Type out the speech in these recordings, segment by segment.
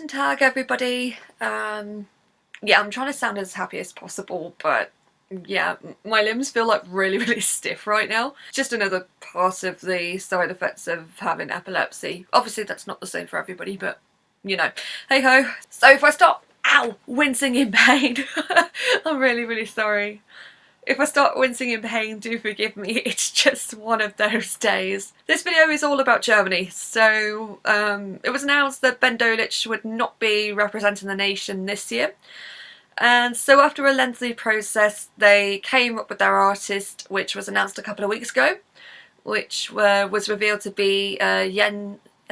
Guten Tag, everybody. Yeah, I'm trying to sound as happy as possible, but yeah, my limbs feel like really stiff right now. Just another part of the side effects of having epilepsy. Obviously that's not the same for everybody, but you know, hey ho. So if I start, wincing in pain, I'm really sorry. If I start wincing in pain, do forgive me, it's just one of those days. This video is all about Germany, so it was announced that Ben Dolic would not be representing the nation this year. And so after a lengthy process, they came up with their artist, which was announced a couple of weeks ago, which was revealed to be I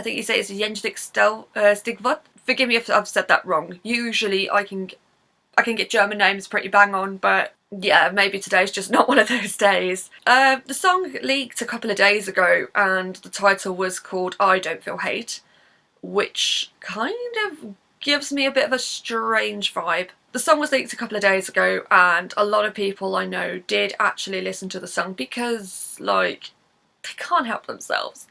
think you say it's Jendrik Stigvot. Forgive me if I've said that wrong. Usually I can get German names pretty bang on, but yeah, maybe today's just not one of those days. The song leaked a couple of days ago and the title was called I Don't Feel Hate, which kind of gives me a bit of a strange vibe. The song was leaked a couple of days ago and a lot of people I know did actually listen to the song because, like, they can't help themselves.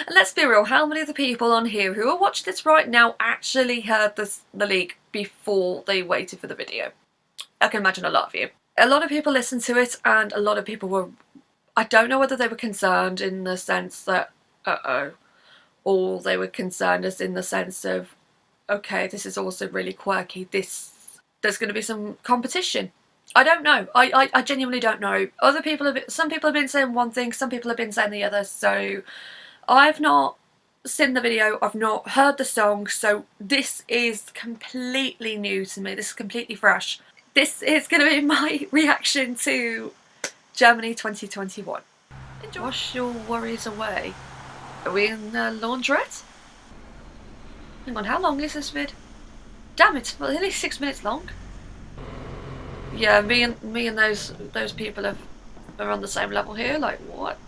And let's be real, how many of the people on here who are watching this right now actually heard the leak before they waited for the video? I can imagine a lot of you. A lot of people listened to it and a lot of people were, I don't know whether they were concerned in the sense that, or they were concerned as in the sense of, okay, this is also really quirky, there's going to be some competition. I don't know. I genuinely don't know. Some people have been saying one thing, some people have been saying the other, so I've not seen the video, I've not heard the song, so this is completely new to me, this is completely fresh. This is going to be my reaction to Germany 2021. Enjoy. Wash your worries away. Are we in the laundrette? Hang on, how long is this vid? Damn, it's nearly 6 minutes long. Yeah, me and those people are on the same level here, like what?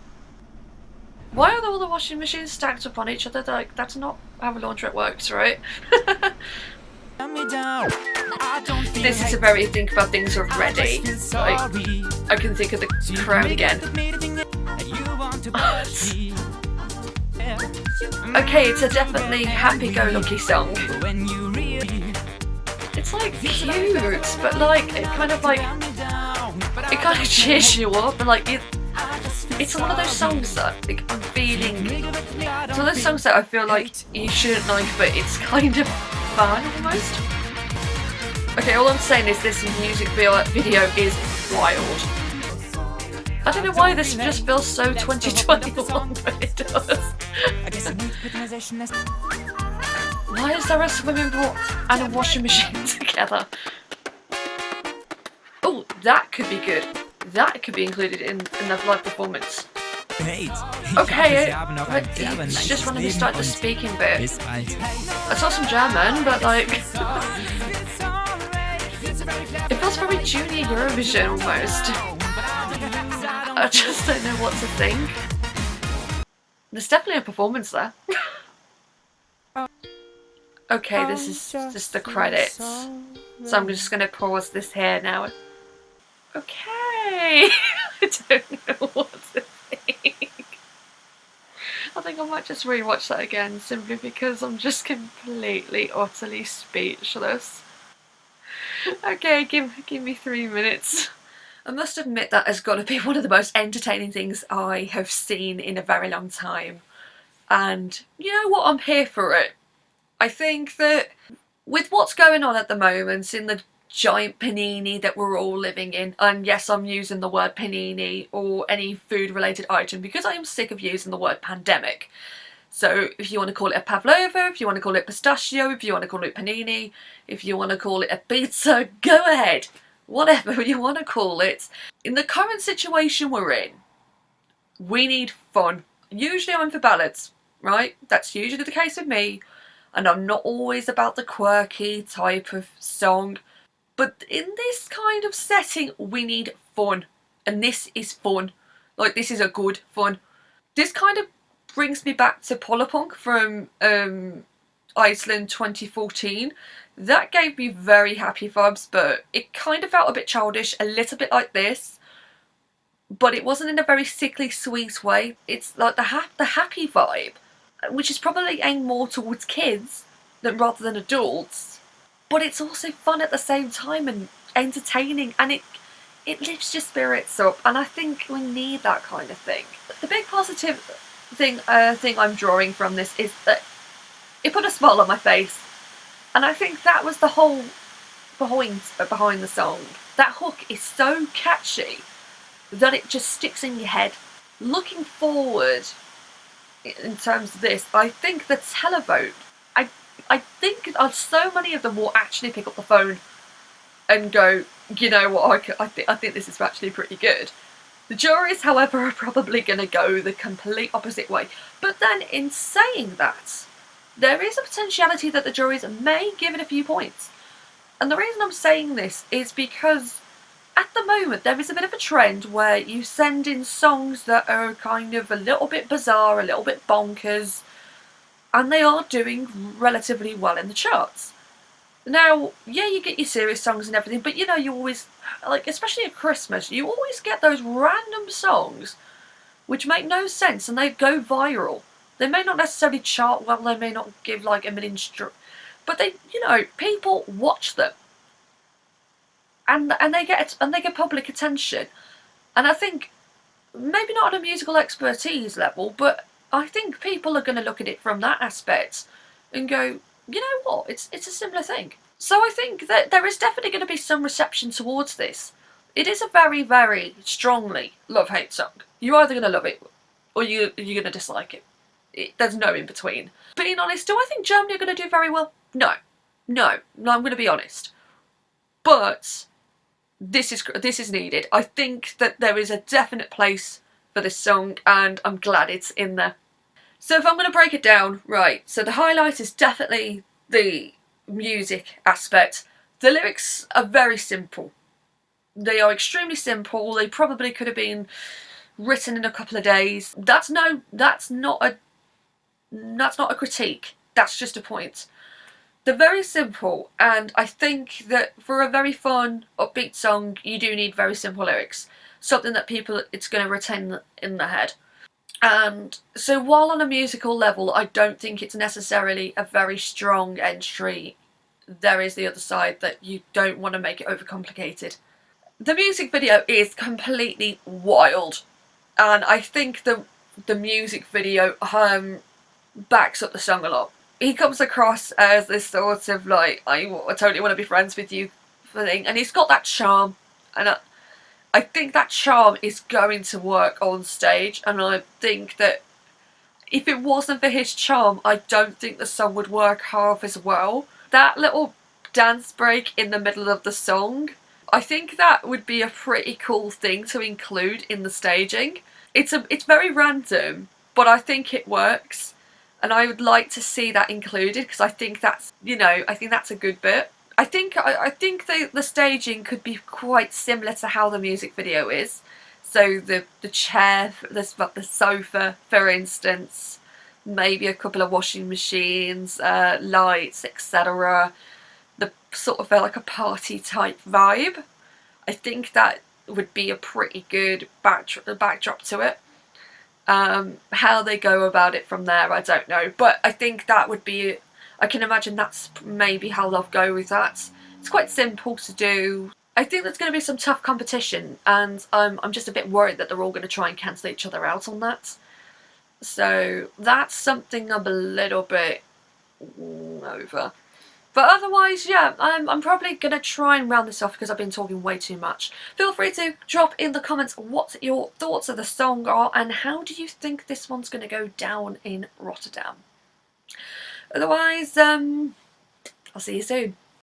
Why are all the washing machines stacked up on each other? Like, that's not how a laundrette works, right? This is a very think about things already. Like, I can think of the crowd again. Okay, it's a definitely happy-go-lucky song. It's like cute, but like it kind of cheers you up, and like it's one of those songs that like, I'm feeling. It's one of those songs that I feel like you shouldn't like, but it's kind of fun almost. Okay, all I'm saying is this music video is wild. I don't know why this just feels so 2021, but it does. Why is there a swimming pool and a washing machine together? Oh, that could be good. That could be included in the live performance. Okay, it's just when he started the speaking bit. I saw some German, but like... it feels very junior Eurovision almost. I just don't know what to think. There's definitely a performance there. Okay, this is just the credits. So I'm just going to pause this here now. Okay! I don't know what to think. I think I might just rewatch that again simply because I'm just completely, utterly speechless. Okay, give me 3 minutes. I must admit that has got to be one of the most entertaining things I have seen in a very long time. And you know what, I'm here for it. I think that with what's going on at the moment in the giant panini that we're all living in, and yes, I'm using the word panini or any food related item because I am sick of using the word pandemic. So if you want to call it a pavlova, if you want to call it pistachio, if you want to call it panini, if you want to call it a pizza, go ahead. Whatever you want to call it. In the current situation we're in, we need fun. Usually I'm for ballads, right? That's usually the case with me. And I'm not always about the quirky type of song. But in this kind of setting, we need fun. And this is fun. Like, this is a good fun. This kind of brings me back to Polydor from Iceland 2014. That gave me very happy vibes, but it kind of felt a bit childish, a little bit like this. But it wasn't in a very sickly sweet way. It's like the happy vibe, which is probably aimed more towards kids rather than adults, but it's also fun at the same time and entertaining, and it lifts your spirits up, and I think we need that kind of thing. The big positive thing I'm drawing from this is that it put a smile on my face, and I think that was the whole behind the song. That hook is so catchy that it just sticks in your head. Looking forward, in terms of this, I think the televote, I think so many of them will actually pick up the phone and go, you know what, I think this is actually pretty good. The juries, however, are probably going to go the complete opposite way. But then, in saying that, there is a potentiality that the juries may give it a few points. And the reason I'm saying this is because at the moment there is a bit of a trend where you send in songs that are kind of a little bit bizarre, a little bit bonkers, and they are doing relatively well in the charts. Now, yeah, you get your serious songs and everything, but you know, you always, like, especially at Christmas, you always get those random songs which make no sense and they go viral. They may not necessarily chart well, they may not give like a million but they, you know, people watch them. And they get public attention. And I think, maybe not on a musical expertise level, but I think people are going to look at it from that aspect and go, you know what, it's a similar thing. So I think that there is definitely going to be some reception towards this. It is a very, very strongly love-hate song. You're either going to love it or you're going to dislike it. There's no in between. Being honest, do I think Germany are going to do very well? No. No, I'm going to be honest. But this is needed. I think that there is a definite place for this song, and I'm glad it's in there. So if I'm going to break it down, right, so the highlight is definitely the music aspect. The lyrics are very simple. They are extremely simple. They probably could have been written in a couple of days. That's not a critique. That's just a point. They're very simple, and I think that for a very fun, upbeat song, you do need very simple lyrics. Something that it's going to retain in their head. And so while on a musical level, I don't think it's necessarily a very strong entry, there is the other side that you don't want to make it overcomplicated. The music video is completely wild, and I think the music video backs up the song a lot. He comes across as this sort of like, I totally want to be friends with you thing, and he's got that charm, and I think that charm is going to work on stage, and I think that if it wasn't for his charm, I don't think the song would work half as well. That little dance break in the middle of the song, I think that would be a pretty cool thing to include in the staging. It's very random, but I think it works. And I would like to see that included, because I think that's, you know, I think that's a good bit. I think the staging could be quite similar to how the music video is. So the chair, the sofa, for instance, maybe a couple of washing machines, lights, etc. The sort of like a party type vibe. I think that would be a pretty good backdrop to it. How they go about it from there, I don't know, but I think that would be, I can imagine that's maybe how they'll go with that. It's quite simple to do. I think there's going to be some tough competition, and I'm just a bit worried that they're all going to try and cancel each other out on that. So that's something I'm a little bit over. But otherwise, yeah, I'm probably going to try and round this off because I've been talking way too much. Feel free to drop in the comments what your thoughts of the song are and how do you think this one's going to go down in Rotterdam. Otherwise, I'll see you soon.